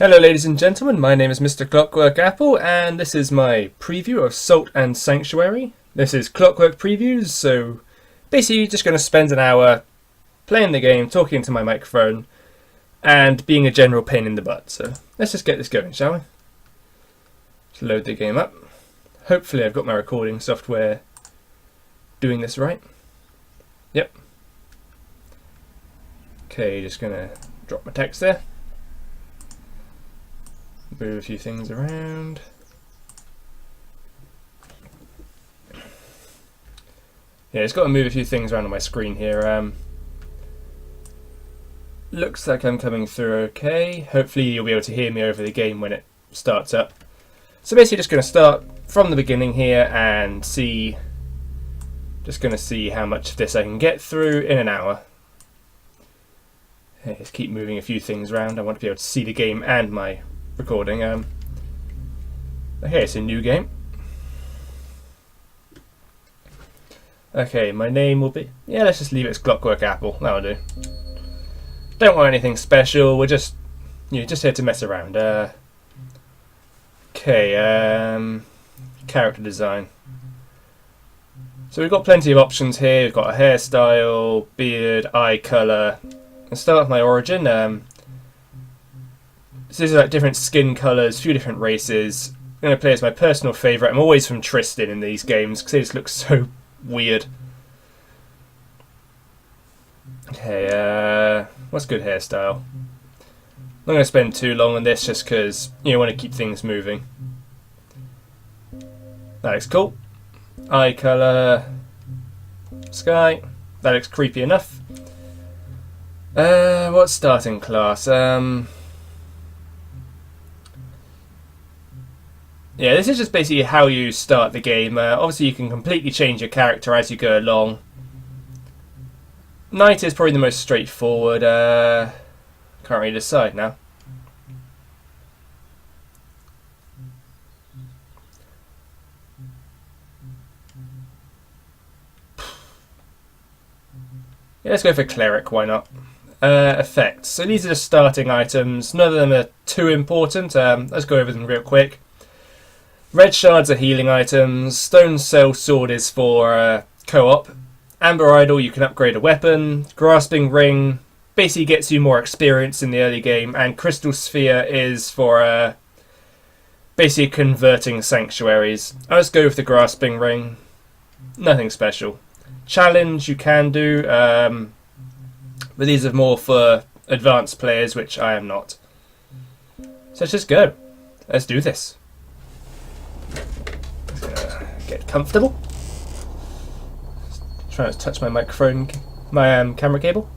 Hello ladies and gentlemen, my name is Mr. Clockwork Apple and this is my preview of Salt and Sanctuary. This is Clockwork Previews, so basically just going to spend an hour playing the game, talking to my microphone and being a general pain in the butt. So let's just get this going, shall we? Let's load the game up. Hopefully I've got my recording software doing this right. Yep. Okay, just going to drop my text there. Move a few things around. Yeah, it's got to move a few things around on my screen here. Looks like I'm coming through okay. Hopefully you'll be able to hear me over the game when it starts up. So basically just going to start from the beginning here and see, just going to see how much of this I can get through in an hour. Okay, just keep moving a few things around. I want to be able to see the game and my recording. Okay, it's a new game. Okay, my name will be, let's just leave it as Clockwork Apple. That'll do. Don't want anything special. We're just, just here to mess around. Okay, character design. So we've got plenty of options here. We've got a hairstyle, beard, eye colour. Let's start with my origin. So these are like different skin colours, a few different races. I'm going to play as my personal favourite. I'm always from Tristan in these games because they just look so weird. Okay, what's good hairstyle? I'm not going to spend too long on this just because you want to keep things moving. That looks cool. Eye colour, sky. That looks creepy enough. What's starting class? Yeah, this is just basically how you start the game. Obviously, you can completely change your character as you go along. Knight is probably the most straightforward. Can't really decide now. Yeah, let's go for cleric. Why not? Effects. So these are the starting items. None of them are too important. Let's go over them real quick. Red shards are healing items. Stone cell sword is for co-op. Amber idol, you can upgrade a weapon. Grasping ring basically gets you more experience in the early game. And crystal sphere is for basically converting sanctuaries. Let's go with the grasping ring. Nothing special. Challenge you can do, but these are more for advanced players, which I am not. So let's just go. Let's do this. Get comfortable. Trying to touch my microphone, my camera cable.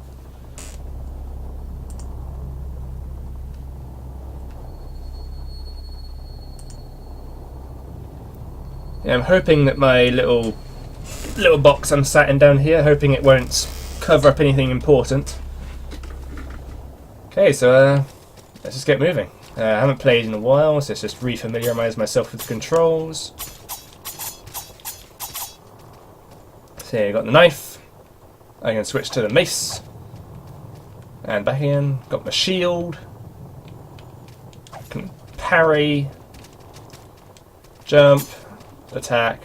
Yeah, I'm hoping that my little box I'm sat in down here, hoping it won't cover up anything important. Okay, so let's just get moving. I haven't played in a while, so let's just re-familiarise myself with the controls. So here, got the knife. I can switch to the mace. And back in. Got my shield. I can parry. Jump. Attack.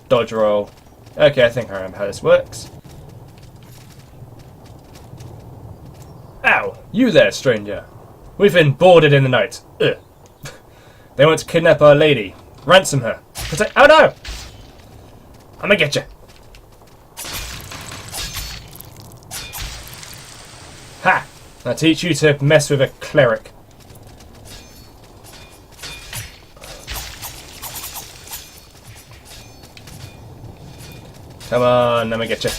Dodge roll. Okay, I think I remember how this works. Ow! You there, stranger. We've been boarded in the night. Ugh. They want to kidnap our lady. Ransom her. Protect. Oh no! I'm gonna get you. Ha! I'll teach you to mess with a cleric. Come on, let me get you.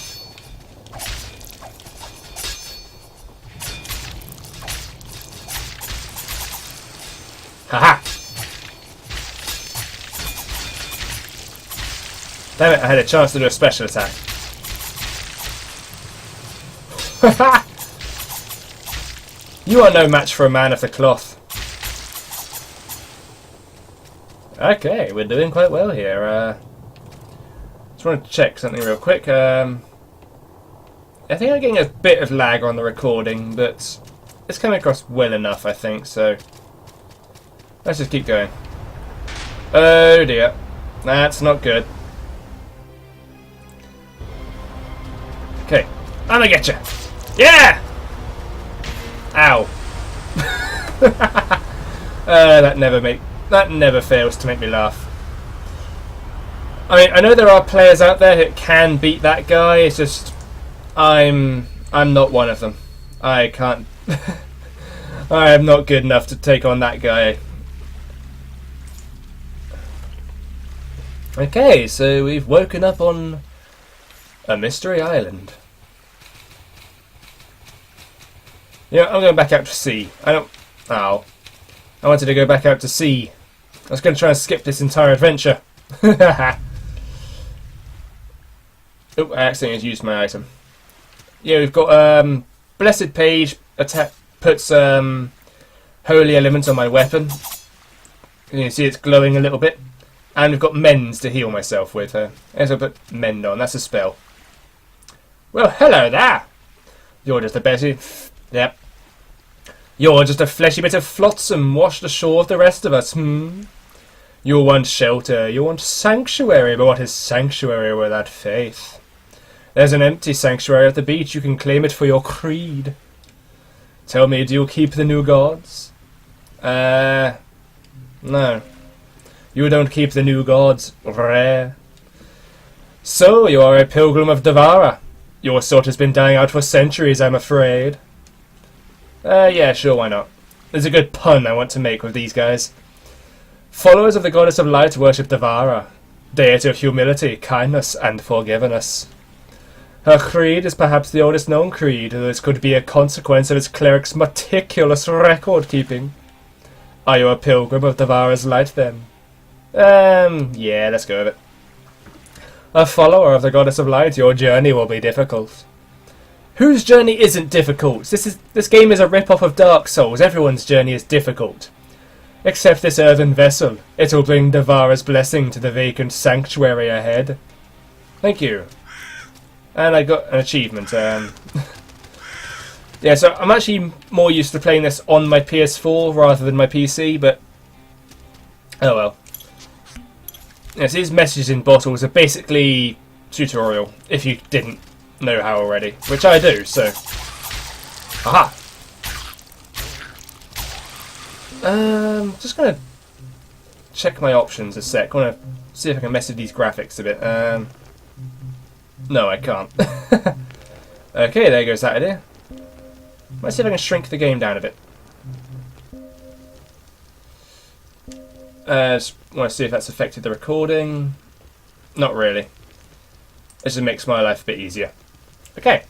Haha! Damn it, I had a chance to do a special attack. Haha! You are no match for a man of the cloth. Okay, we're doing quite well here. Just want to check something real quick. I think I'm getting a bit of lag on the recording, but it's coming across well enough, I think, so Let's just keep going. Oh dear. That's not good. Okay. I'm gonna get you. Yeah! Ow. That never fails to make me laugh. I mean, I know there are players out there who can beat that guy. It's just I'm not one of them. I can't. I am not good enough to take on that guy. Okay, so we've woken up on a mystery island. Yeah, I'm going back out to sea. I wanted to go back out to sea. I was going to try and skip this entire adventure. Oh, I accidentally used my item. Yeah, we've got Blessed Page puts Holy Element on my weapon. You can see it's glowing a little bit. And we've got Mends to heal myself with. As I put Mend on, that's a spell. Well, hello there! You're just a Bessie. Yep. You're just a fleshy bit of flotsam washed ashore with the rest of us, You want shelter, you want sanctuary, but what is sanctuary without faith? There's an empty sanctuary at the beach, you can claim it for your creed. Tell me, do you keep the new gods? No. You don't keep the new gods, rare. So, you are a pilgrim of Devara. Your sort has been dying out for centuries, I'm afraid. Yeah, sure, why not? There's a good pun I want to make with these guys. Followers of the goddess of light worship Devara, deity of humility, kindness, and forgiveness. Her creed is perhaps the oldest known creed, though this could be a consequence of its cleric's meticulous record-keeping. Are you a pilgrim of Devara's light, then? Yeah, let's go with it. A follower of the goddess of light, your journey will be difficult. Whose journey isn't difficult? This game is a rip-off of Dark Souls. Everyone's journey is difficult. Except this earthen vessel. It will bring Devara's blessing to the vacant sanctuary ahead. Thank you. And I got an achievement. Yeah, so I'm actually more used to playing this on my PS4 rather than my PC, but oh well. Yes, these messages in bottles are basically tutorial, if you didn't know how already, which I do, so. Aha! Just gonna check my options a sec. I wanna see if I can mess with these graphics a bit. No, I can't. Okay, there goes that idea. Let's see if I can shrink the game down a bit. Just want to see if that's affected the recording. Not really. It just makes my life a bit easier. Okay.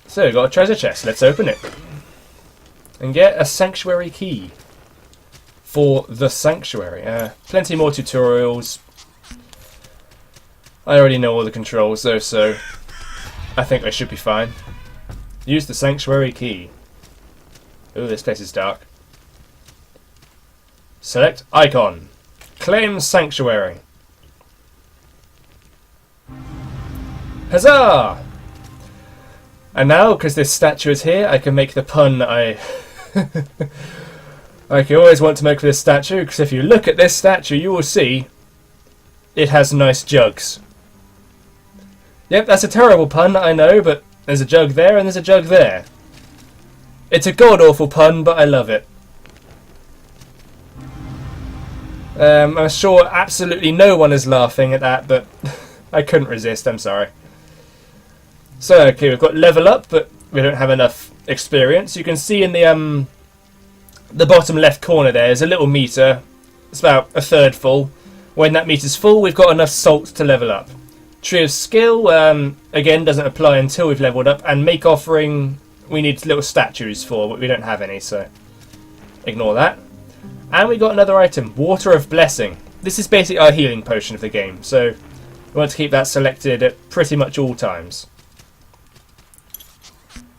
So, we've got a treasure chest. Let's open it. And get a sanctuary key. For the sanctuary. Plenty more tutorials. I already know all the controls though, so I think I should be fine. Use the sanctuary key. Ooh, this place is dark. Select icon. Claim sanctuary. Huzzah! And now, because this statue is here, I can make the pun I always want to make for this statue, because if you look at this statue, you will see it has nice jugs. Yep, that's a terrible pun, I know, but there's a jug there and there's a jug there. It's a god-awful pun, but I love it. I'm sure absolutely no one is laughing at that, but I couldn't resist, I'm sorry. So, okay, we've got level up, but we don't have enough experience. You can see in the bottom left corner there's a little meter. It's about a third full. When that meter's full, we've got enough salt to level up. Tree of Skill, again, doesn't apply until we've leveled up. And Make Offering, we need little statues for, but we don't have any, so ignore that. And we got another item, Water of Blessing. This is basically our healing potion of the game, so we want to keep that selected at pretty much all times.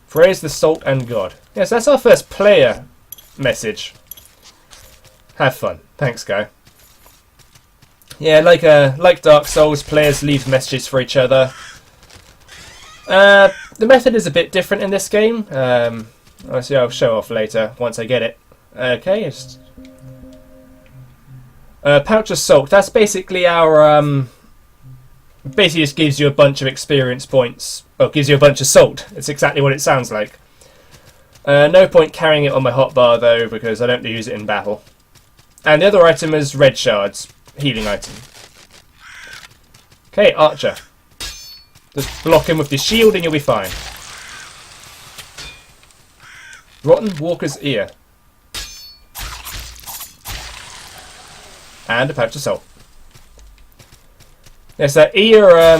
Praise the Salt and God. Yes, that's our first player message. Have fun. Thanks, guy. Yeah, like Dark Souls, players leave messages for each other. The method is a bit different in this game. Obviously, I'll show off later once I get it. Okay, it's pouch of salt. That's basically our basically just gives you a bunch of experience points. Well, gives you a bunch of salt. It's exactly what it sounds like. No point carrying it on my hotbar though, because I don't use it in battle. And the other item is red shards, healing item. Okay, archer. Just block him with the shield and you'll be fine. Rotten Walker's Ear. And a pouch of salt. Yes, that ear,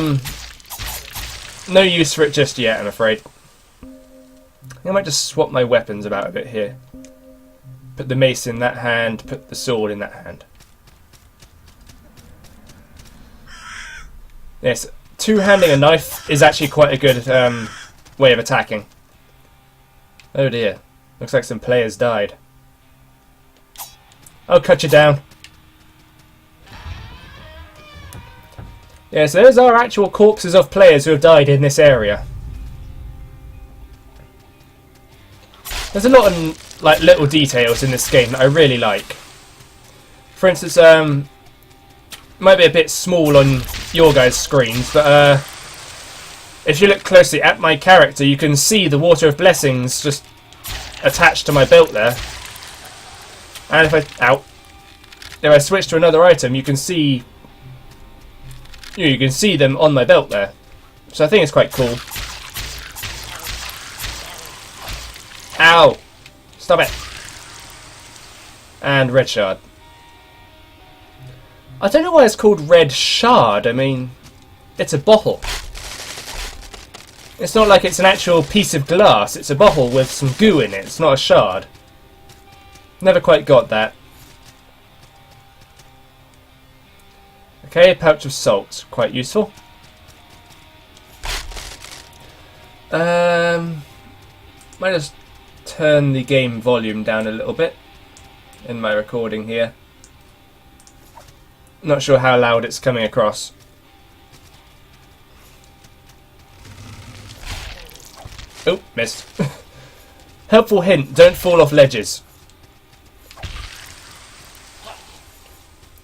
no use for it just yet, I'm afraid. I might just swap my weapons about a bit here. Put the mace in that hand, put the sword in that hand. Yes, two-handing a knife is actually quite a good way of attacking. Oh dear, looks like some players died. I'll cut you down. Yes, those are actual corpses of players who have died in this area. There's a lot of like little details in this game that I really like. For instance, it might be a bit small on your guys' screens, but if you look closely at my character, you can see the Water of Blessings just attached to my belt there. And if I switch to another item, you can see them on my belt there. So I think it's quite cool. Ow! Stop it! And red shard. I don't know why it's called red shard. I mean, it's a bottle. It's not like it's an actual piece of glass. It's a bottle with some goo in it. It's not a shard. Never quite got that. Okay, a pouch of salt. Quite useful. Might just turn the game volume down a little bit in my recording here. Not sure how loud it's coming across. Oh, missed. Helpful hint, don't fall off ledges.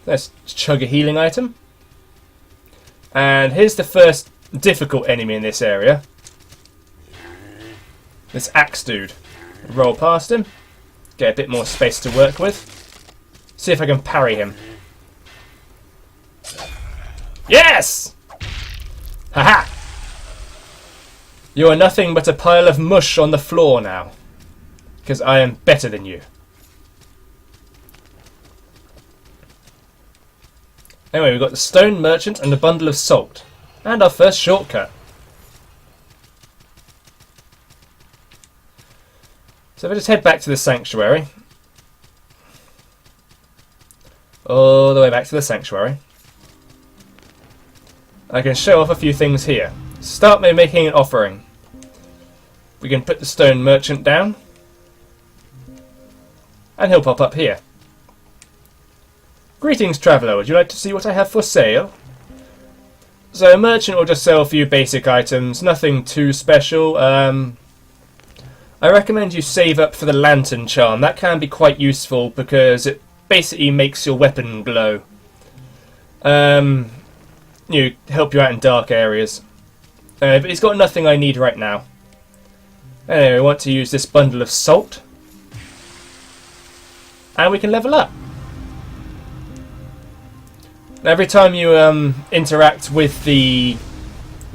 Let's chug a healing item. And here's the first difficult enemy in this area. This axe dude. Roll past him. Get a bit more space to work with. See if I can parry him. Yes! Haha! You are nothing but a pile of mush on the floor now. Because I am better than you. Anyway, we've got the stone merchant and a bundle of salt. And our first shortcut. So if I just head back to the sanctuary. All the way back to the sanctuary. I can show off a few things here. Start by making an offering. We can put the stone merchant down. And he'll pop up here. Greetings, traveller. Would you like to see what I have for sale? So a merchant will just sell a few basic items. Nothing too special. I recommend you save up for the lantern charm. That can be quite useful because it basically makes your weapon glow. Help you out in dark areas. But he's got nothing I need right now. Anyway, we want to use this bundle of salt. And we can level up. Every time you interact with the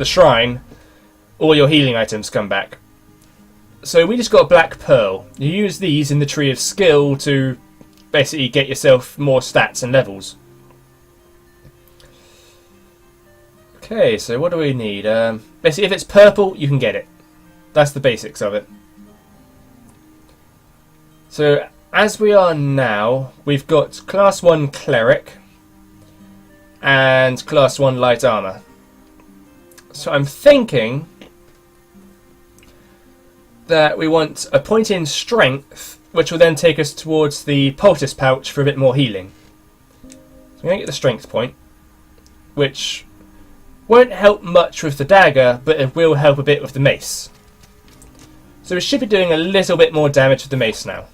shrine, all your healing items come back. So we just got a black pearl. You use these in the tree of skill to basically get yourself more stats and levels. Okay, so what do we need? Basically, if it's purple, you can get it. That's the basics of it. So as we are now, we've got class 1 cleric and class 1 light armor. So I'm thinking that we want a point in strength, which will then take us towards the poultice pouch for a bit more healing. So I'm going to get the strength point, which won't help much with the dagger, but it will help a bit with the mace. So we should be doing a little bit more damage with the mace now.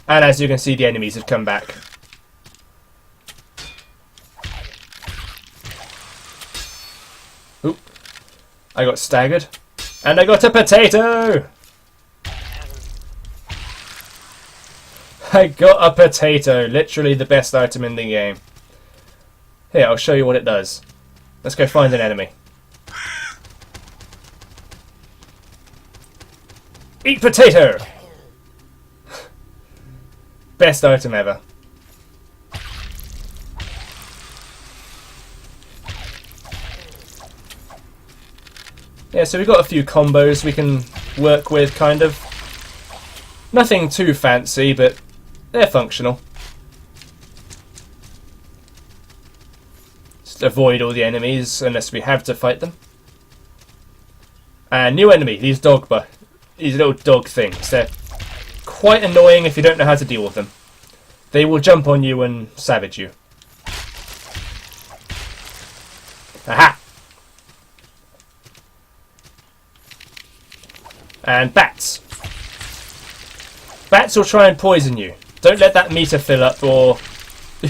And as you can see, the enemies have come back. Oop. I got staggered. And I got a potato! I got a potato. Literally the best item in the game. Here, I'll show you what it does. Let's go find an enemy. Eat potato! Best item ever. Yeah, so we've got a few combos we can work with, kind of. Nothing too fancy, but they're functional. Just avoid all the enemies unless we have to fight them. And new enemy, these little dog things. They're quite annoying if you don't know how to deal with them. They will jump on you and savage you. Aha! And bats. Bats will try and poison you. Don't let that meter fill up or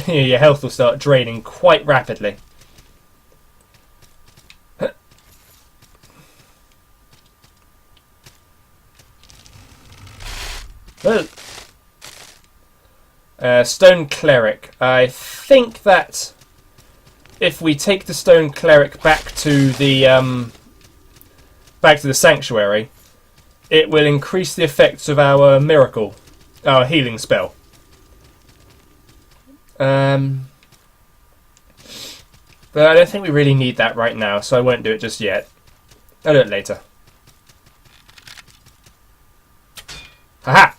your health will start draining quite rapidly. Stone Cleric. I think that if we take the Stone Cleric back to the sanctuary, it will increase the effects of our miracle, our healing spell. But I don't think we really need that right now, so I won't do it just yet. I'll do it later. Haha!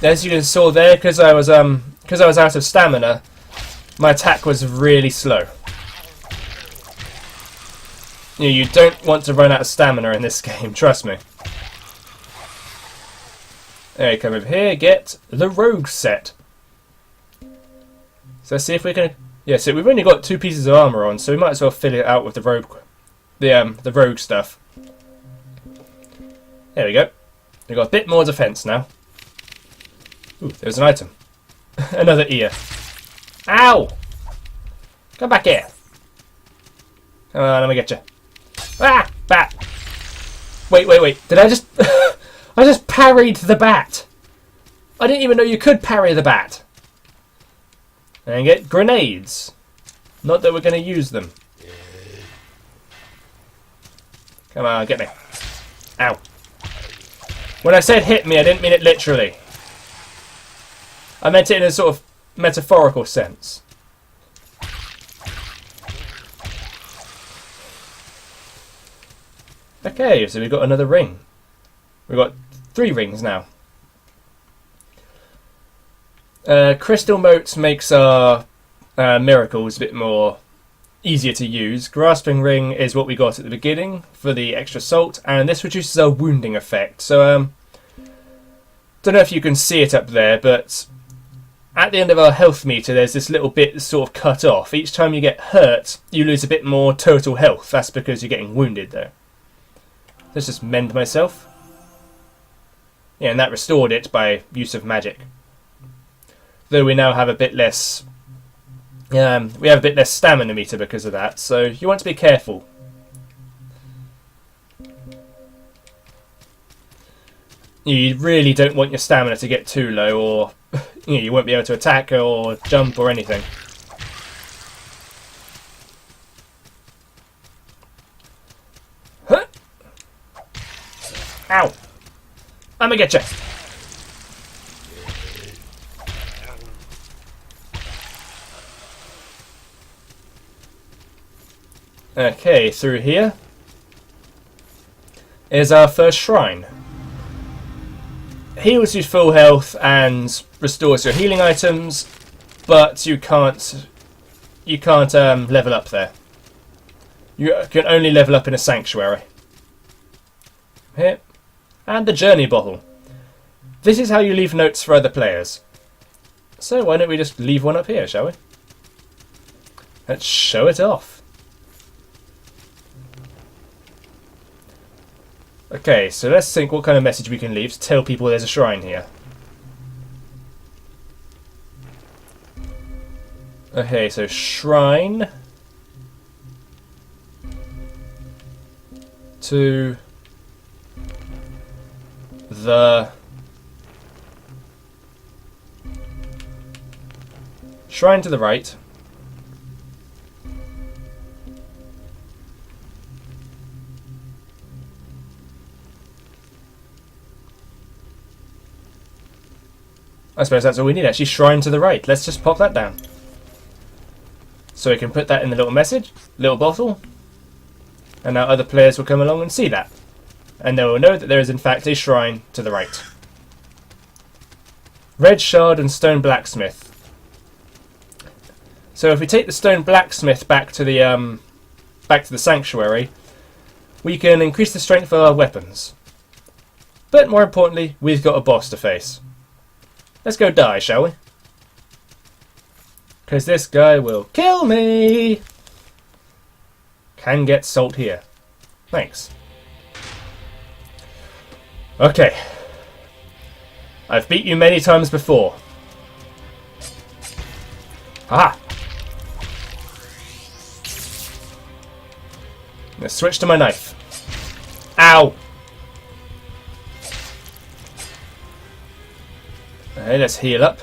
As you can see there, because I was out of stamina, my attack was really slow. You don't want to run out of stamina in this game, trust me. There, come over here, get the rogue set. So let's see if we can. Yeah, so we've only got 2 pieces of armor on, so we might as well fill it out with the rogue, the rogue stuff. There we go. We've got a bit more defense now. Ooh, there's an item. Another ear. Ow! Come back here. Come on, let me get you. Ah! Bat! Wait. Did I just... I just parried the bat. I didn't even know you could parry the bat. And get grenades. Not that we're going to use them. Come on, get me. Ow. When I said hit me, I didn't mean it literally. I meant it in a sort of metaphorical sense. Okay, so we've got another ring. We've got 3 rings now. Crystal Moat makes our miracles a bit more easier to use. Grasping Ring is what we got at the beginning for the extra salt, and this reduces our wounding effect. So, don't know if you can see it up there, but at the end of our health meter, there's this little bit that's sort of cut off. Each time you get hurt, you lose a bit more total health. That's because you're getting wounded, though. Let's just mend myself. Yeah, and that restored it by use of magic. Though we now have a bit less... we have a bit less stamina meter because of that, so you want to be careful. You really don't want your stamina to get too low, or you won't be able to attack or jump or anything. Huh? Ow! I'm gonna get you. Okay, through here is our first shrine. Heals you full health and restores your healing items, but you can't level up there. You can only level up in a sanctuary. Here. And the journey bottle. This is how you leave notes for other players. So why don't we just leave one up here, shall we? Let's show it off. Okay, so let's think what kind of message we can leave to tell people there's a shrine here. Okay, so shrine to the shrine to the right. I suppose that's all we need actually, shrine to the right. Let's just pop that down. So we can put that in the little message, little bottle, and now other players will come along and see that. And they will know that there is in fact a shrine to the right. Red shard and stone blacksmith. So if we take the stone blacksmith back to the sanctuary, we can increase the strength of our weapons. But more importantly, we've got a boss to face. Let's go die, shall we? Because this guy will kill me! Can get salt here. Thanks. Okay. I've beat you many times before. Aha! Let's switch to my knife. Ow! Okay, let's heal up.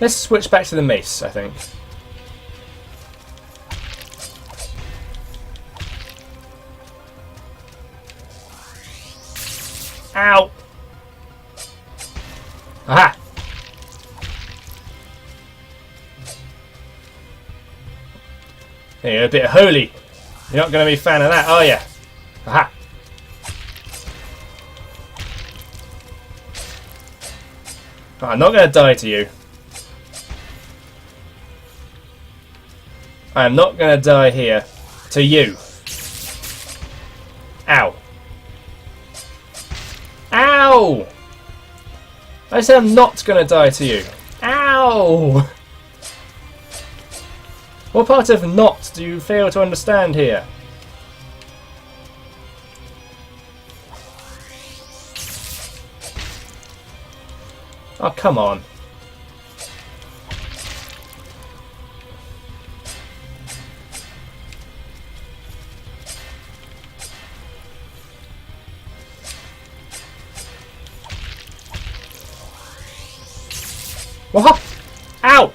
Let's switch back to the mace, I think. Ow! Aha! There you go, a bit of holy. You're not going to be a fan of that, are you? Aha! Oh, I'm not going to die to you. I am not going to die here to you. Ow. Ow! I said I'm not going to die to you. Ow! What part of not do you fail to understand here? Oh, come on. What? Ow!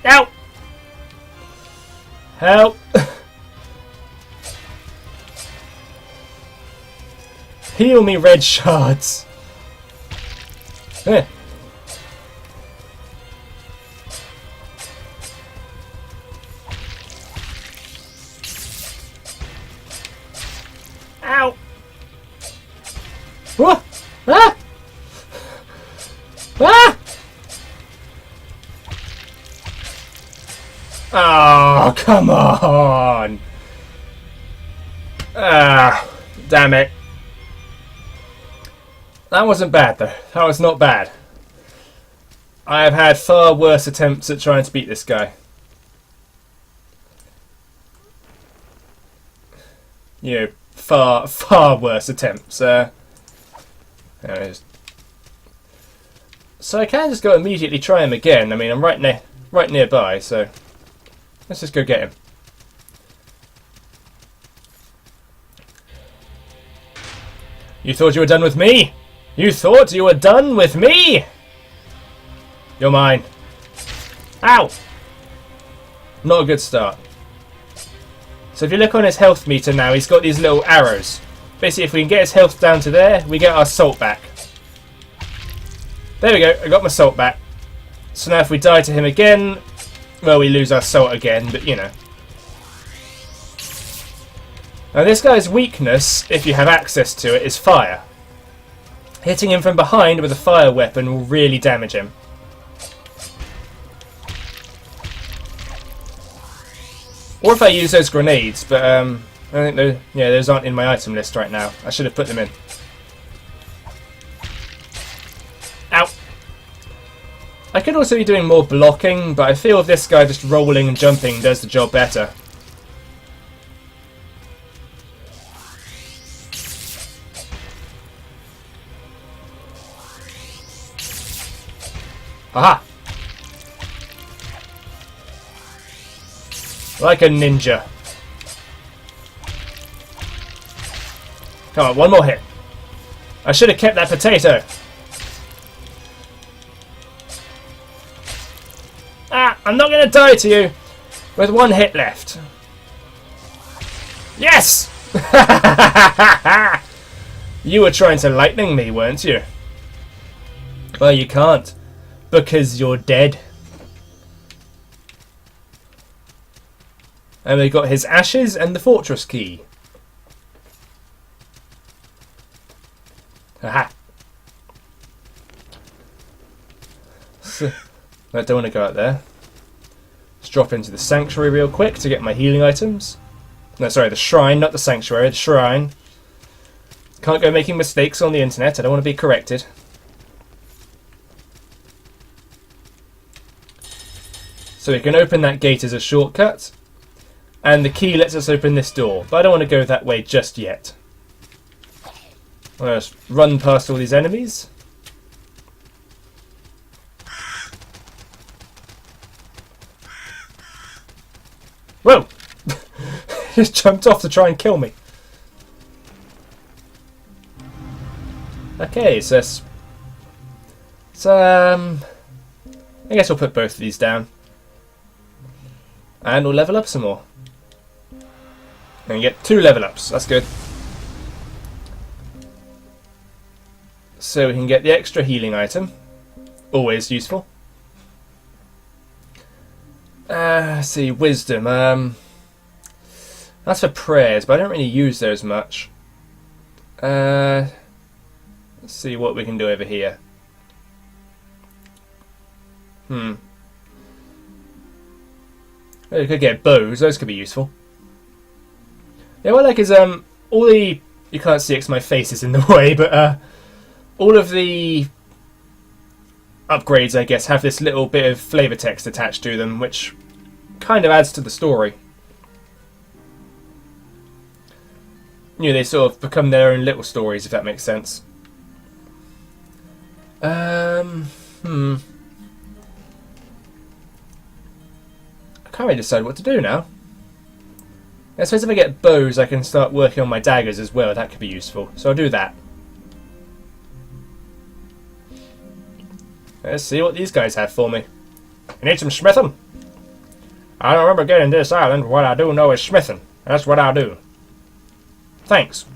Ow! Help! Heal me, red shards! Eh. Ow! What? Ah! Ah! Oh, come on! Ah, damn it. That wasn't bad, though. That was not bad. I have had far worse attempts at trying to beat this guy. You know, far worse attempts. There it is. So I can just go immediately try him again. I mean, I'm right nearby, so let's just go get him. You thought you were done with me? You thought you were done with me? You're mine. Ow! Not a good start. So if you look on his health meter now, he's got these little arrows. Basically, if we can get his health down to there, we get our salt back. There we go, I got my salt back. So now if we die to him again, well, we lose our salt again, but you know. Now this guy's weakness, if you have access to it, is fire. Hitting him from behind with a fire weapon will really damage him. Or if I use those grenades, but I think those aren't in my item list right now. I should have put them in. Ow! I could also be doing more blocking, but I feel this guy just rolling and jumping does the job better. Aha! Like a ninja. Come on, one more hit. I should have kept that potato. Ah, I'm not going to die to you with one hit left. Yes! You were trying to lightning me, weren't you? Well, you can't, because you're dead. And we got his ashes and the fortress key. Aha! So, I don't want to go out there. Let's drop into the sanctuary real quick to get my healing items. No, sorry, the shrine, not the sanctuary, the shrine. Can't go making mistakes on the internet, I don't want to be corrected. So we can open that gate as a shortcut. And the key lets us open this door, but I don't want to go that way just yet. I'm going to run past all these enemies. Whoa! Just jumped off to try and kill me. Okay, so I guess we'll put both of these down. And we'll level up some more. And get 2 level ups, that's good. So we can get the extra healing item. Always useful. Let's see, wisdom. That's for prayers, but I don't really use those much. Let's see what we can do over here. We could get bows, those could be useful. Yeah, what I like is all the, you can't see it because my face is in the way, but all of the upgrades, I guess, have this little bit of flavour text attached to them, which kind of adds to the story. You know, they sort of become their own little stories, if that makes sense. I can't really decide what to do now. I suppose if I get bows, I can start working on my daggers as well. That could be useful. So I'll do that. Let's see what these guys have for me. You need some smithing? I don't remember getting this island. What I do know is smithing. That's what I do. Thanks.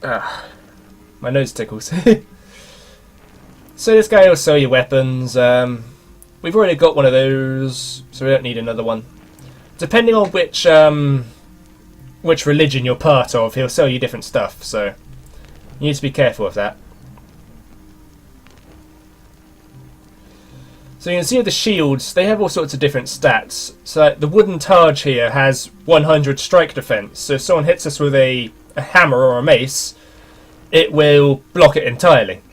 My nose tickles. So this guy will sell you weapons. We've already got one of those, so we don't need another one. Depending on which religion you're part of, he'll sell you different stuff, so you need to be careful of that. So you can see with the shields, they have all sorts of different stats. So like, the wooden Taj here has 100 strike defense, so if someone hits us with a hammer or a mace, it will block it entirely.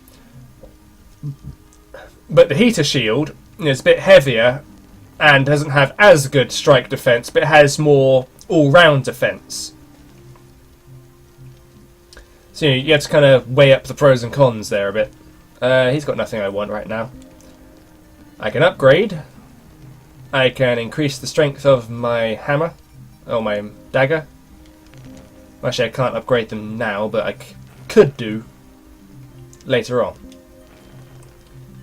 But the heater shield is a bit heavier and doesn't have as good strike defense, but it has more all-round defense. So you have to kind of weigh up the pros and cons there a bit. He's got nothing I want right now. I can upgrade. I can increase the strength of my hammer, or my dagger. Actually, I can't upgrade them now, but I could do later on.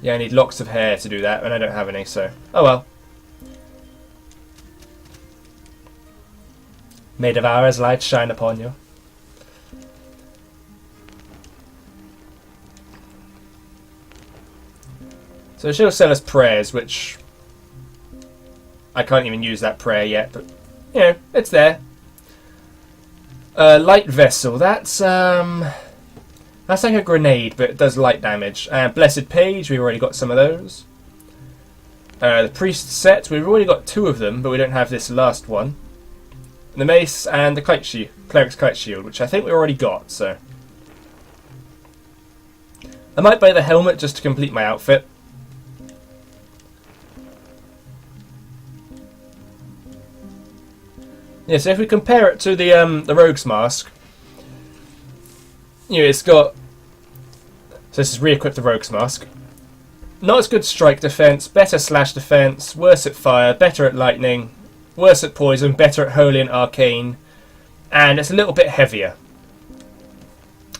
Yeah, I need locks of hair to do that, and I don't have any, so oh well. May Devourer's light shine upon you. So she'll sell us prayers, which I can't even use that prayer yet, but you know, it's there. Light vessel, that's like a grenade, but it does light damage. Blessed page, we've already got some of those. The priest set, we've already got 2 of them, but we don't have this last one. the mace, and the cleric's kite shield, which I think we already got. So I might buy the helmet just to complete my outfit. Yeah, so if we compare it to the Rogue's Mask, you know, it's got. So this is re-equip the Rogue's Mask. Not as good strike defense, better slash defense, worse at fire, better at lightning, worse at poison, better at holy and arcane, and it's a little bit heavier.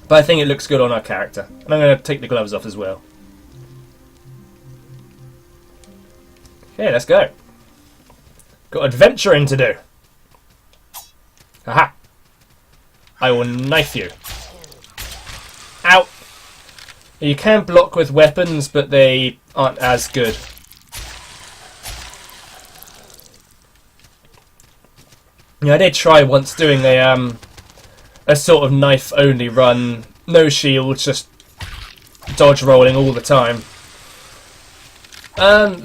But I think it looks good on our character. And I'm going to take the gloves off as well. Okay, let's go. Got adventuring to do. Aha! I will knife you. Ow! You can block with weapons, but they aren't as good. Yeah, I did try once doing a sort of knife-only run. No shields, just dodge rolling all the time.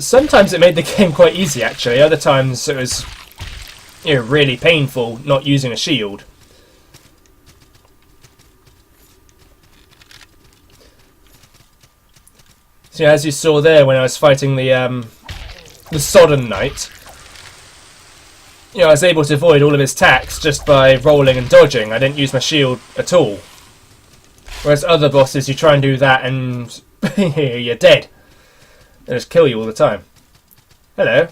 Sometimes it made the game quite easy, actually. Other times it was, you know, really painful not using a shield. So as you saw there when I was fighting the Sodden Knight, you know, I was able to avoid all of his attacks just by rolling and dodging. I didn't use my shield at all. Whereas other bosses, you try and do that and you're dead. They just kill you all the time. Hello.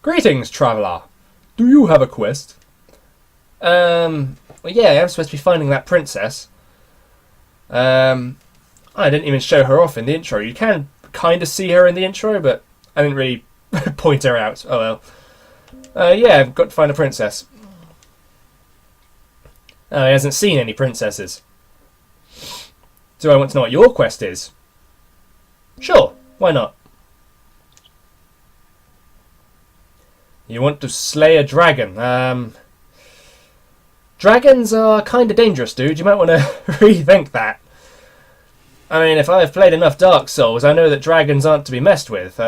Greetings, traveller. Do you have a quest? Well, yeah, I'm supposed to be finding that princess. I didn't even show her off in the intro. You can kind of see her in the intro, but I didn't really point her out. Oh well. Yeah, I've got to find a princess. Oh, he hasn't seen any princesses. Do I want to know what your quest is? Sure, why not? You want to slay a dragon. Dragons are kind of dangerous, dude. You might want to rethink that. I mean, if I've played enough Dark Souls, I know that dragons aren't to be messed with.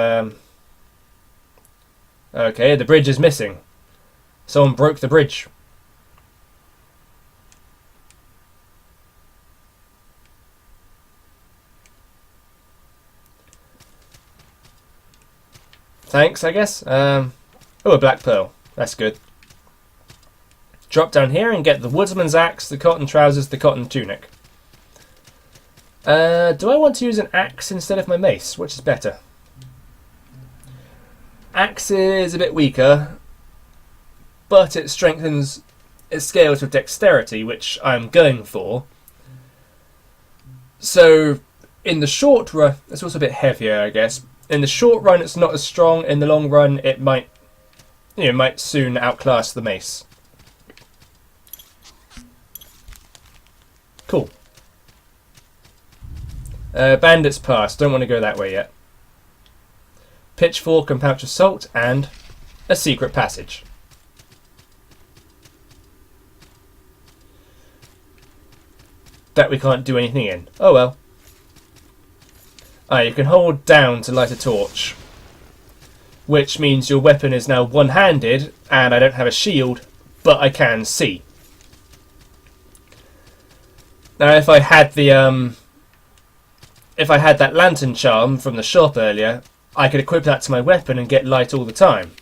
Okay, the bridge is missing. Someone broke the bridge. Thanks, I guess. Oh, a black pearl. That's good. Drop down here and get the woodsman's axe, the cotton trousers, the cotton tunic. Do I want to use an axe instead of my mace? Which is better? Axe is a bit weaker, but it strengthens, it scales with dexterity, which I'm going for. So, in the short run, it's also a bit heavier, I guess. In the short run, it's not as strong. In the long run, it might, you know, might soon outclass the mace. Cool. Bandits Pass. Don't want to go that way yet. Pitchfork and pouch of salt, and a secret passage. That we can't do anything in. Oh well. You can hold down to light a torch, which means your weapon is now one-handed, and I don't have a shield, but I can see. Now, if I had the if I had that lantern charm from the shop earlier, I could equip that to my weapon and get light all the time.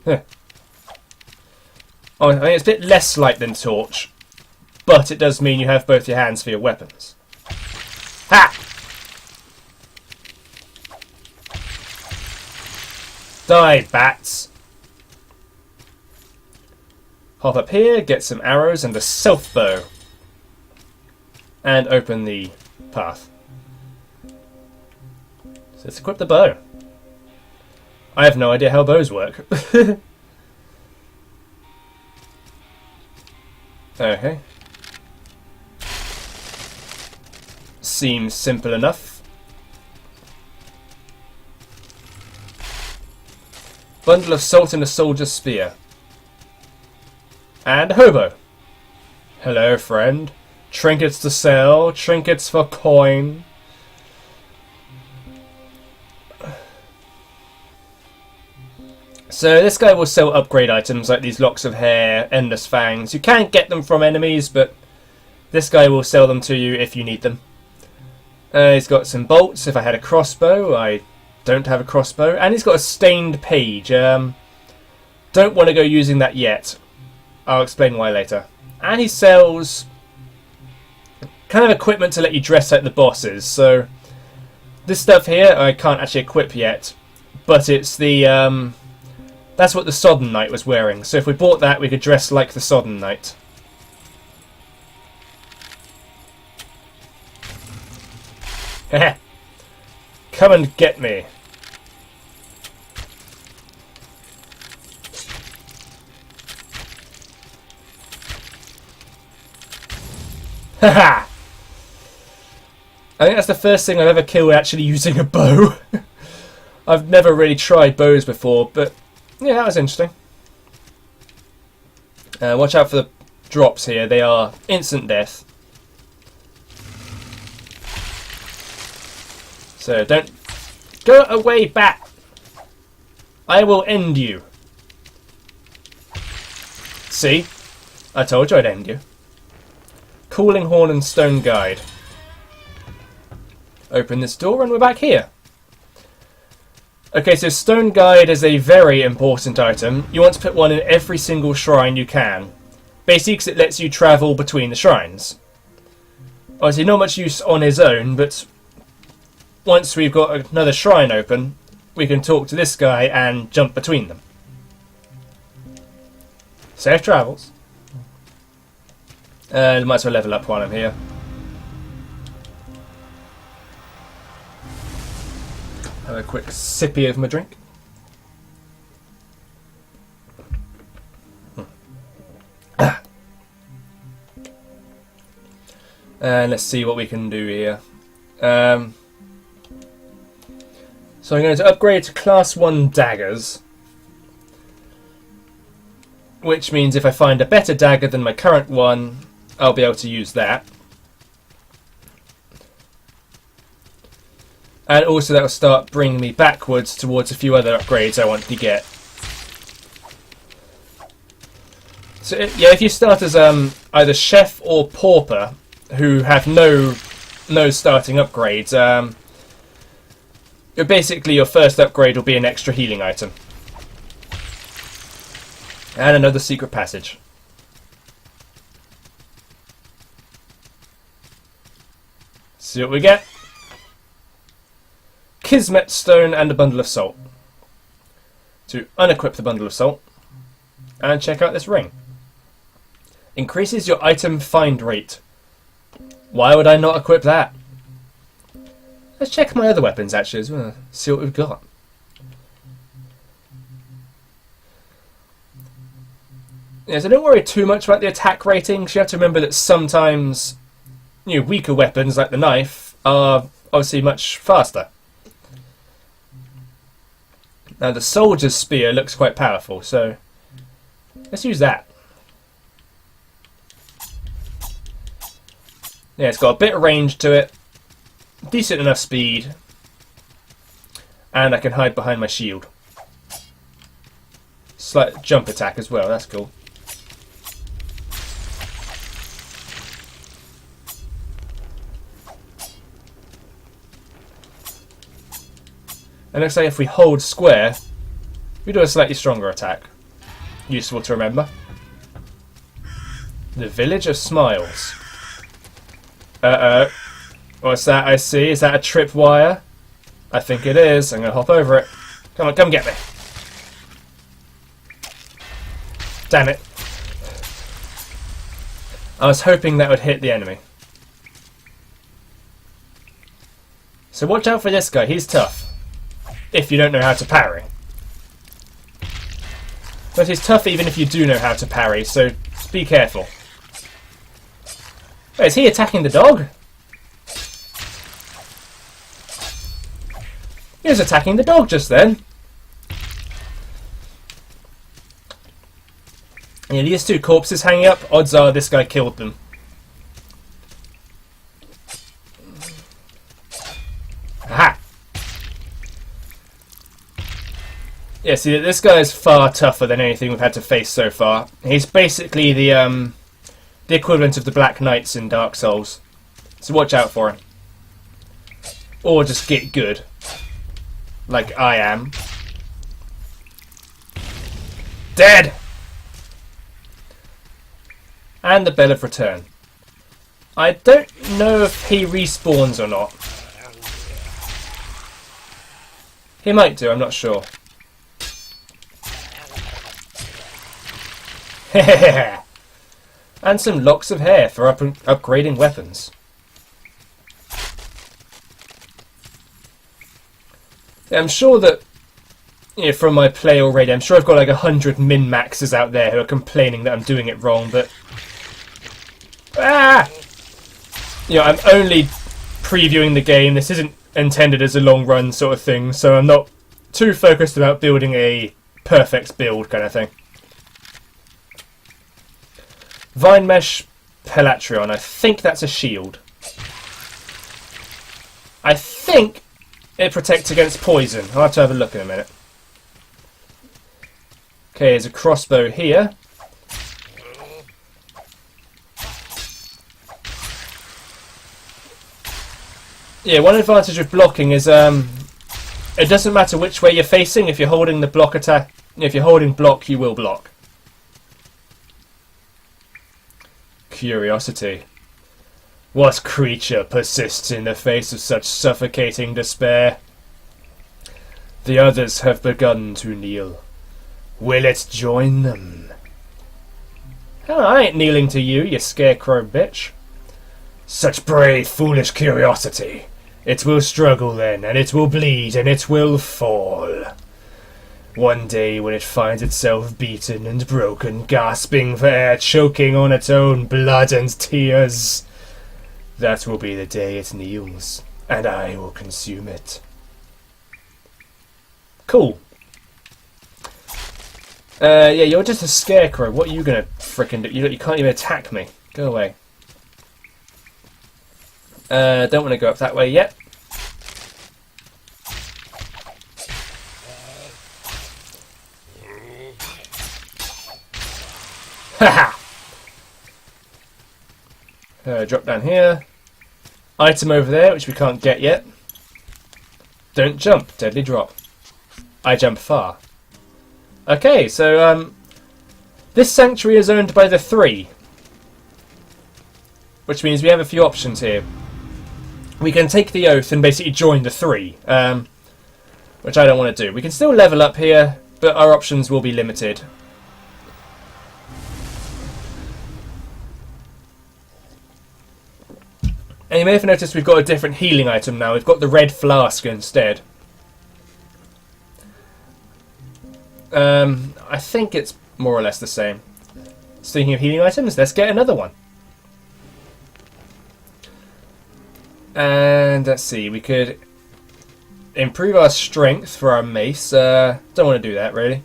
Huh. Oh, I mean, it's a bit less light than torch, but it does mean you have both your hands for your weapons. Ha! Die, bats! Hop up here, get some arrows and a self bow. And open the path. So let's equip the bow. I have no idea how bows work. Okay. Seems simple enough. Bundle of salt and a soldier's spear. And a hobo. Hello, friend. Trinkets to sell, trinkets for coin. So this guy will sell upgrade items like these locks of hair, endless fangs. You can get them from enemies, but this guy will sell them to you if you need them. He's got some bolts. If I had a crossbow, I don't have a crossbow. And he's got a stained page. Don't want to go using that yet. I'll explain why later. And he sells kind of equipment to let you dress like the bosses. So this stuff here I can't actually equip yet, but it's the that's what the Sodden Knight was wearing. So if we bought that, we could dress like the Sodden Knight. Heh. Come and get me. Haha! I think that's the first thing I've ever killed actually using a bow. I've never really tried bows before, but yeah, that was interesting. Watch out for the drops here. They are instant death. So don't go away, bat. I will end you. See? I told you I'd end you. Cooling Horn and Stone Guide. Open this door and we're back here. Okay, so Stone Guide is a very important item. You want to put one in every single shrine you can. Basically because it lets you travel between the shrines. Obviously not much use on his own, but once we've got another shrine open, we can talk to this guy and jump between them. Safe travels. Might as well level up while I'm here. Have a quick sippy of my drink. And let's see what we can do here. So I'm going to upgrade to Class 1 daggers. Which means if I find a better dagger than my current one, I'll be able to use that. And also that will start bringing me backwards towards a few other upgrades I want to get. So yeah, if you start as either Chef or Pauper, who have no starting upgrades, basically your first upgrade will be an extra healing item. And another secret passage. See what we get. Kismet Stone and a bundle of salt. To unequip the bundle of salt and check out this ring. Increases your item find rate. Why would I not equip that? Let's check my other weapons actually as well. See what we've got. Yeah, so don't worry too much about the attack ratings. You have to remember that sometimes weaker weapons like the knife are obviously much faster. Now the soldier's spear looks quite powerful, so let's use that. Yeah, it's got a bit of range to it, decent enough speed, and I can hide behind my shield. Slight jump attack as well, that's cool. And looks like if we hold square, we do a slightly stronger attack. Useful to remember. The Village of Smiles. Uh-oh. What's that I see? Is that a tripwire? I think it is. I'm going to hop over it. Come on, come get me. Damn it. I was hoping that would hit the enemy. So watch out for this guy. He's tough. If you don't know how to parry. But he's tough even if you do know how to parry, so be careful. Wait, is he attacking the dog? He was attacking the dog just then. Yeah, these two corpses hanging up, odds are this guy killed them. Aha! Yeah, see, this guy is far tougher than anything we've had to face so far. He's basically the equivalent of the Black Knights in Dark Souls. So watch out for him. Or just get good. Like I am. Dead! And the Bell of Return. I don't know if he respawns or not. He might do, I'm not sure. And some locks of hair for upgrading weapons. I'm sure that, you know, from my play already, I'm sure I've got like 100 min-maxers out there who are complaining that I'm doing it wrong, but... You know, I'm only previewing the game. This isn't intended as a long run sort of thing, so I'm not too focused about building a perfect build kind of thing. Vine Mesh Pelatrion. I think that's a shield. I think it protects against poison. I'll have to have a look in a minute. Okay, there's a crossbow here. Yeah, one advantage of blocking is it doesn't matter which way you're facing. If you're holding the block attack, if you're holding block, you will block. Curiosity. What creature persists in the face of such suffocating despair? The others have begun to kneel. Will it join them? Oh, I ain't kneeling to you, you scarecrow bitch. Such brave, foolish curiosity. It will struggle then, and it will bleed, and it will fall. One day when it finds itself beaten and broken, gasping for air, choking on its own blood and tears, that will be the day it kneels, and I will consume it. Cool. Yeah, you're just a scarecrow. What are you gonna frickin' do? You can't even attack me. Go away. Don't want to go up that way yet. Haha! Drop down here. Item over there, which we can't get yet. Don't jump. Deadly drop. I jump far. Okay, so this sanctuary is owned by the 3. Which means we have a few options here. We can take the oath and basically join the 3. Which I don't want to do. We can still level up here, but our options will be limited. And you may have noticed we've got a different healing item now. We've got the red flask instead. I think it's more or less the same. Speaking of healing items, let's get another one. And let's see, we could improve our strength for our mace. Don't want to do that, really.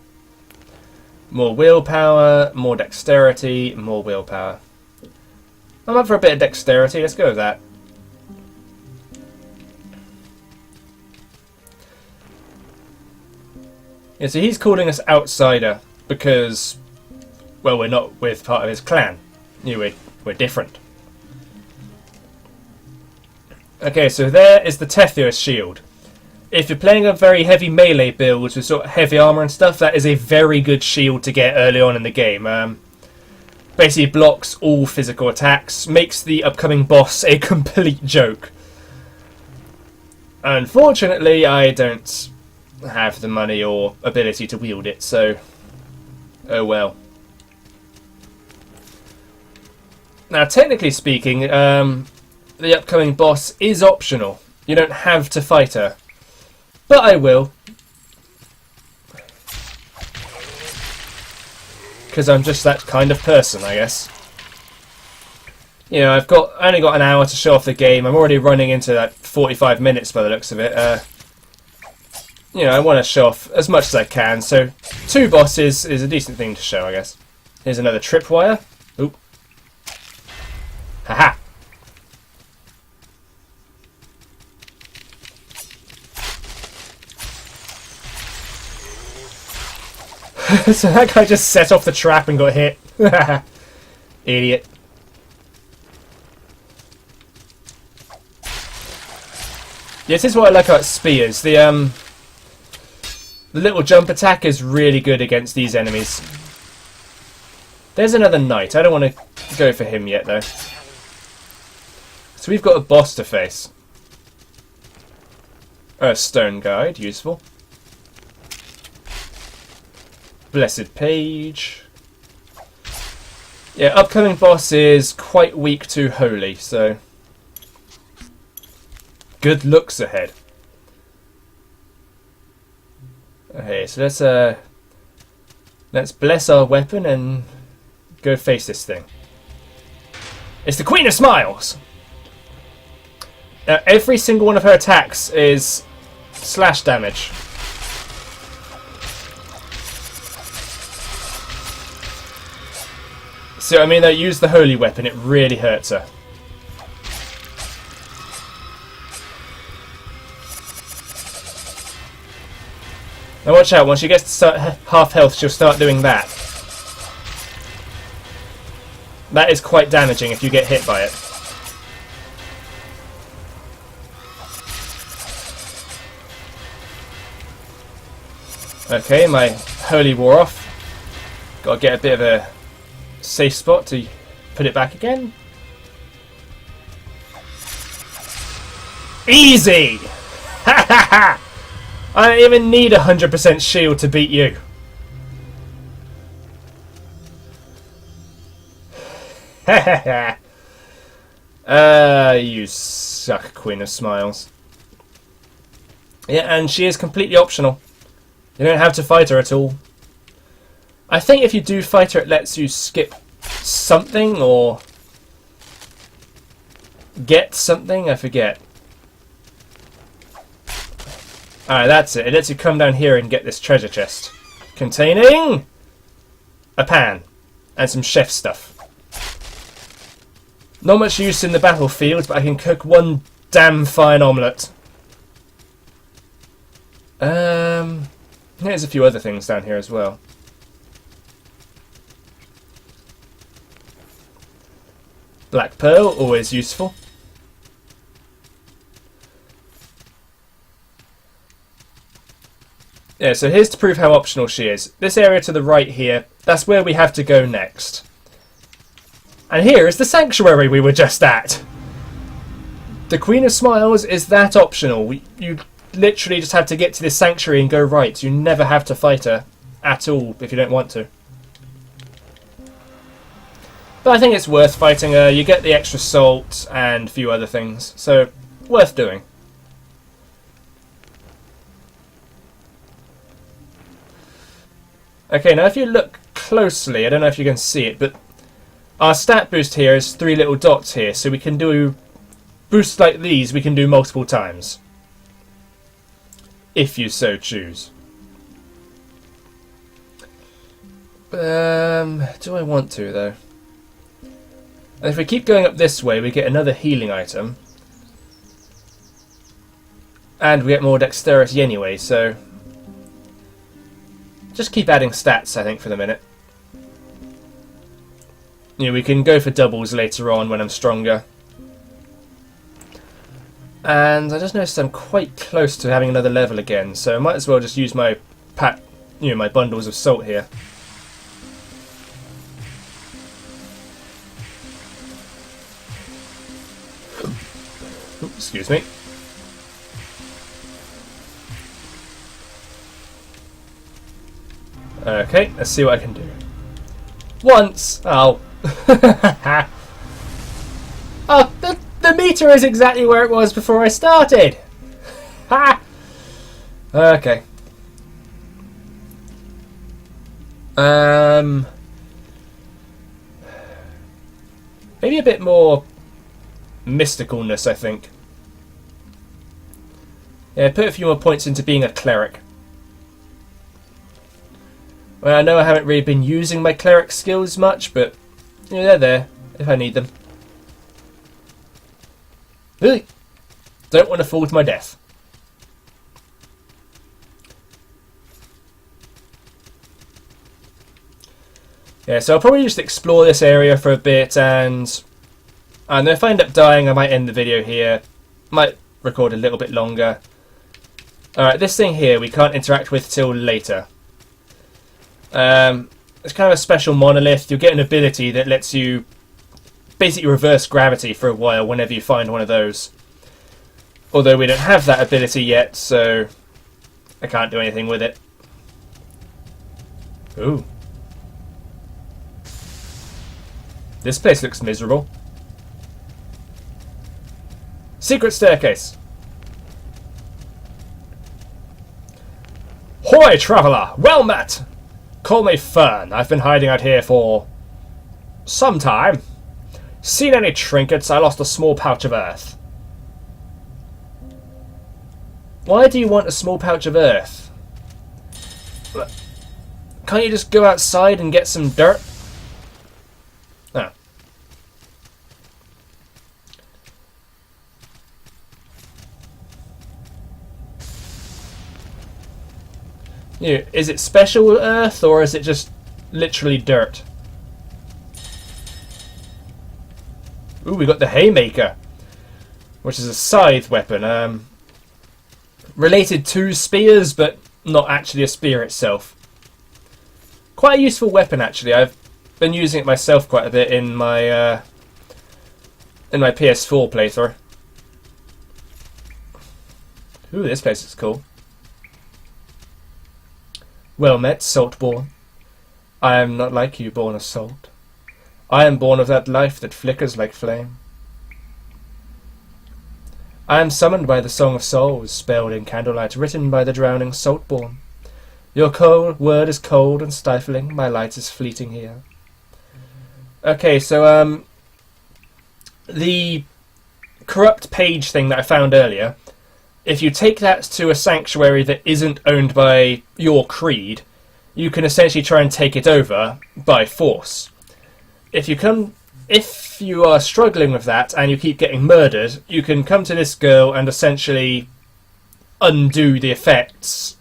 More willpower, more dexterity, more willpower. I'm up for a bit of dexterity, let's go with that. Yeah, so he's calling us outsider because, well, we're not with part of his clan. You know, we're different. Okay, so there is the Tethys shield. If you're playing a very heavy melee build with sort of heavy armor and stuff, that is a very good shield to get early on in the game. Basically blocks all physical attacks, makes the upcoming boss a complete joke. Unfortunately, I don't have the money or ability to wield it, so oh well. Now, technically speaking, the upcoming boss is optional. You don't have to fight her. But I will. Because I'm just that kind of person, I guess. You know, I've only got an hour to show off the game. I'm already running into that 45 minutes by the looks of it. You know, I want to show off as much as I can, so 2 bosses is a decent thing to show, I guess. Here's another tripwire. Oop. Haha! So that guy just set off the trap and got hit. Idiot. Yeah, this is what I like about spears. The little jump attack is really good against these enemies. There's another knight. I don't want to go for him yet, though. So we've got a boss to face. A stone guide, useful. Blessed Page. Yeah, upcoming boss is quite weak to holy, so good looks ahead. Okay, so let's bless our weapon and go face this thing. It's the Queen of Smiles. Every single one of her attacks is slash damage. So I mean, they use the holy weapon, it really hurts her. Now watch out, once she gets to half health, she'll start doing that. That is quite damaging if you get hit by it. Okay, my holy wore off. Gotta get a bit of a safe spot to put it back again. Easy! Ha ha ha! I don't even need 100% shield to beat you. Ha ha ha! You suck, Queen of Smiles. Yeah, and she is completely optional. You don't have to fight her at all. I think if you do fight her, it lets you skip something or get something. I forget. Alright, that's it. It lets you come down here and get this treasure chest containing a pan and some chef stuff. Not much use in the battlefield, but I can cook one damn fine omelette. There's a few other things down here as well. Black pearl, always useful. Yeah, so here's to prove how optional she is. This area to the right here, that's where we have to go next. And here is the sanctuary we were just at. The Queen of Smiles is that optional. You literally just have to get to this sanctuary and go right. You never have to fight her at all if you don't want to. But I think it's worth fighting her. You get the extra salt and a few other things. So, worth doing. Okay, now if you look closely, I don't know if you can see it, but our stat boost here is 3 little dots here. So we can do boosts like these, we can do multiple times. If you so choose. Do I want to, though? And if we keep going up this way, we get another healing item. And we get more dexterity anyway, so just keep adding stats, I think, for the minute. You know, we can go for doubles later on when I'm stronger. And I just noticed I'm quite close to having another level again, so I might as well just use my my bundles of salt here. Oops, excuse me. Okay, let's see what I can do. Once! Oh. Oh, the meter is exactly where it was before I started! Ha! Okay. Maybe a bit more mysticalness, I think. Yeah, put a few more points into being a cleric. Well, I know I haven't really been using my cleric skills much, but you know, they're there if I need them. Really? Don't want to fall to my death. Okay, so I'll probably just explore this area for a bit, and if I end up dying, I might end the video here. Might record a little bit longer. Alright, this thing here we can't interact with till later. It's kind of a special monolith. You'll get an ability that lets you basically reverse gravity for a while whenever you find one of those. Although we don't have that ability yet, so I can't do anything with it. Ooh. This place looks miserable. Secret staircase. Hoy, traveller! Well met! Call me Fern. I've been hiding out here for some time. Seen any trinkets? I lost a small pouch of earth. Why do you want a small pouch of earth? Can't you just go outside and get some dirt? Oh. Is it special earth or is it just literally dirt? Ooh, we got the haymaker, which is a scythe weapon. Related to spears, but not actually a spear itself. Quite a useful weapon, actually. I've been using it myself quite a bit in my PS4 playthrough. Ooh, this place is cool. Well met, Saltborn. I am not like you, born of salt. I am born of that life that flickers like flame. I am summoned by the Song of Souls, spelled in candlelight, written by the drowning Saltborn. Your cold word is cold and stifling, my light is fleeting here. Okay, so the corrupt page thing that I found earlier, if you take that to a sanctuary that isn't owned by your creed, you can essentially try and take it over by force. If you are struggling with that and you keep getting murdered, you can come to this girl and essentially undo the effects,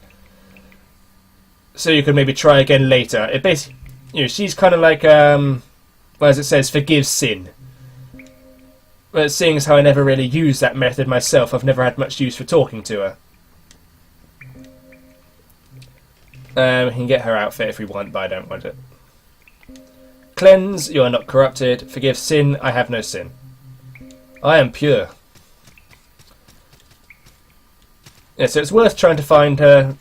so you can maybe try again later. It basically, she's kind of like, well, as it says, forgive sin. But seeing as how I never really used that method myself, I've never had much use for talking to her. We can get her outfit if we want, but I don't want it. Cleanse, you are not corrupted. Forgive sin, I have no sin. I am pure. Yeah, so it's worth trying to find her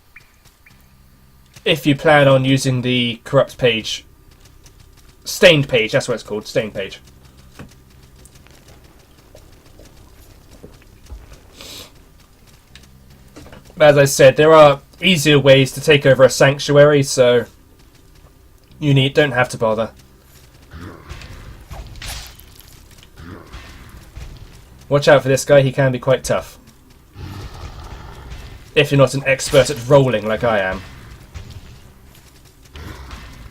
if you plan on using the corrupt page. Stained page, that's what it's called, stained page. As I said, there are easier ways to take over a sanctuary, so you don't have to bother. Watch out for this guy, he can be quite tough. If you're not an expert at rolling like I am.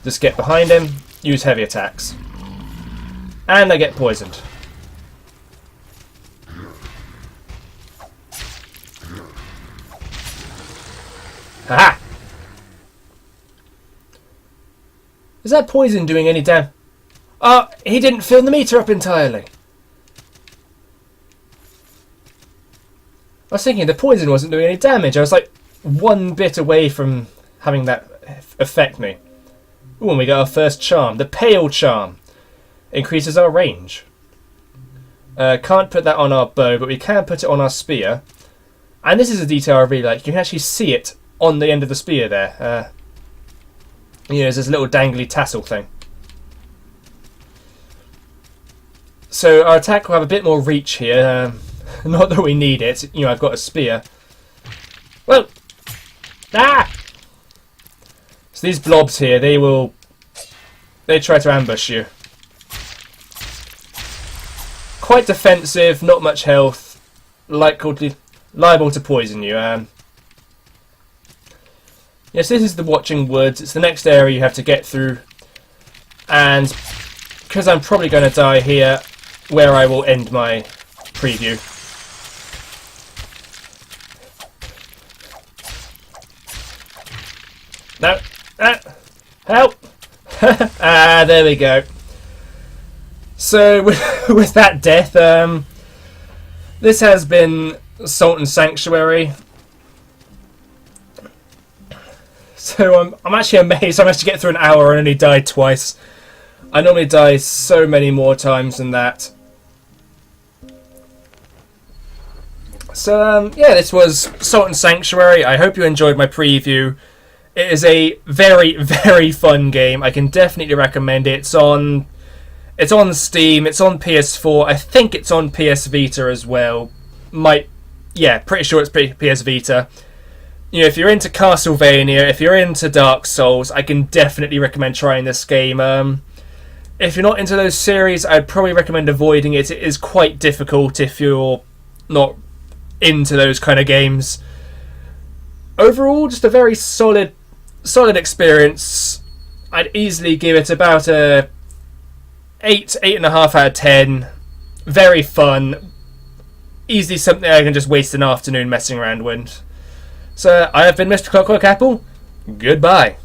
Just get behind him, use heavy attacks. And I get poisoned. Haha! Is that poison doing any damage? Oh, he didn't fill the meter up entirely. I was thinking the poison wasn't doing any damage. I was like one bit away from having that affect me. Ooh, and we got our first charm. The Pale Charm. Increases our range. Can't put that on our bow, but we can put it on our spear. And this is a detail I really like. You can actually see it on the end of the spear there. There's this little dangly tassel thing. So our attack will have a bit more reach here. Not that we need it. I've got a spear. Well, ah! So these blobs here, they try to ambush you. Quite defensive, not much health, liable to poison you. Yes, this is the Watching Woods. It's the next area you have to get through. And because I'm probably going to die here, where I will end my preview. No! Help! There we go. So, with that death, this has been Salt and Sanctuary. So, I'm actually amazed I managed to get through an hour and only died twice. I normally die so many more times than that. So, yeah, this was Salt and Sanctuary. I hope you enjoyed my preview. It is a very, very fun game. I can definitely recommend it. It's on Steam. It's on PS4. I think it's on PS Vita as well. Pretty sure it's PS Vita. You know, if you're into Castlevania, if you're into Dark Souls, I can definitely recommend trying this game. If you're not into those series, I'd probably recommend avoiding it. It is quite difficult if you're not into those kind of games. Overall, just a very solid experience. I'd easily give it about a 8.5 out of 10. Very fun. Easily something I can just waste an afternoon messing around with. So, I have been Mr. Clockwork Apple. Goodbye.